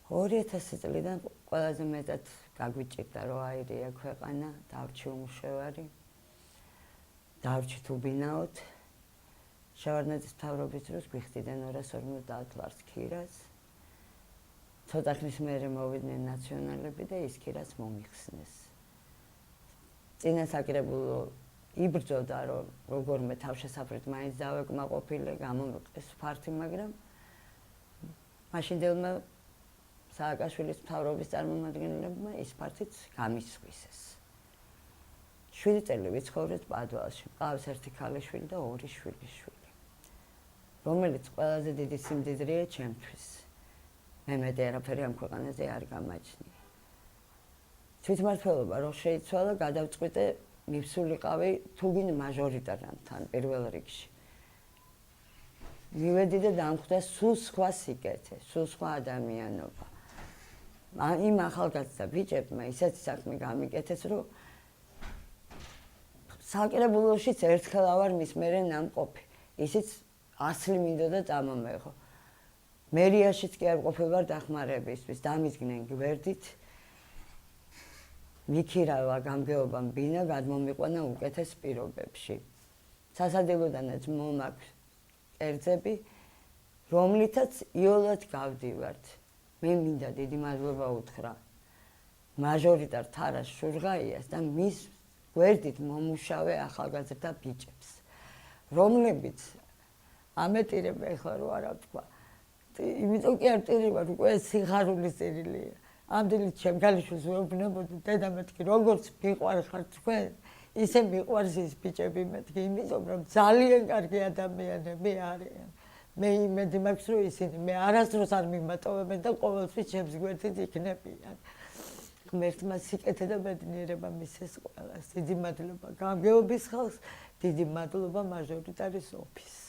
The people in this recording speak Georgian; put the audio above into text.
2000 წლიდან ყველაზე მეტად გაგვიჭირდა რომ აირია ქვეყანა, დავრჩი უმუშევარი, დავრჩი თუბინაოთ. შევარდნაძის მთავრობის დროს გვიხდიდნენ 250 ლარს ქირას. ცოტა ხნის მერე მოვიდნენ ნაციონალები და ის ქირას მომიხსნეს. წინა საკრებულო იბრძოდა რომ როგორმე თავშესაფრით მაინც დავეკმაყოფილე, გამომიყეს ფართი, მაგრამ მაშინდელმა სააკაშვილის მთავრობის წარმომადგენლებმა ის ფართიც გამისხვისეს. 7 წელი ვიცხოვრეთ პადუალში, მყავს ერთი ქალიშვილი და 2 შვილიშვილი, რომელიც ყველაზე დიდი სიმდიდრეა ჩემთვის. მე მეტი არაფერი ამ ქვეყანაზე არ გამაჩნია. თვითმმართველობა რო შეიცვალა, გადავწყვიტე მივსულიყავი თუგინ მაჟორიტართან პირველ რიგში. მივედი და დამხვდა სულ სხვა სიკეთე, სულ სხვა ადამიანობა. იმ ახალგაზრდა ბიჭებმა ისეთი საქმე გამიკეთეს, რომ საკრებულოშიც ერთხელ ავარ მის მერე ნამყოფი. ისიც ასლი მინდოდა წამომეღო. მერიაშიც კი არ ყოფილვარ დახმარებისთვის, დამიზგნენ გვერდით. მიქირავა გამგეობამ ბინა, გადმომიყვანა უკეთეს პირობებში. სასადილოდანაც მომაქვს კერძები, რომლითაც იოლად გავდივართ. მე მინდა დიდი მადლობა უთხრა მაჟორიტარ თარას შურღაიას და მის გვერდით მომუშავე ახალგაზრდა ბიჭებს, რომლებიც ამეტირებ ეხლა რო არა თქვა. იმიტომ კი არ ტირიბარ, უკვე სიხარულის წერილია. ამდენით ჩემ ქალიშვილს ვეუბნებოდი, დედა მეთქი, როგორც მიყვარხართ თქვენ, ისე მიყვარს ის ბიჭები მეთქი, იმიტომ რომ ძალიან კარგი ადამიანები არიან. მე იმედი მაქვს, რომ ისინი მე არასდროს არ მიმატოვებენ და ყოველთვის ჩემს გვერდით იქნებიან. ღმერთმა სიკეთე და ბედნიერება მისცეს ყველას. დიდი მადლობა გამგეობის ხალხს, დიდი მადლობა მაჟორიტარის ოფისს.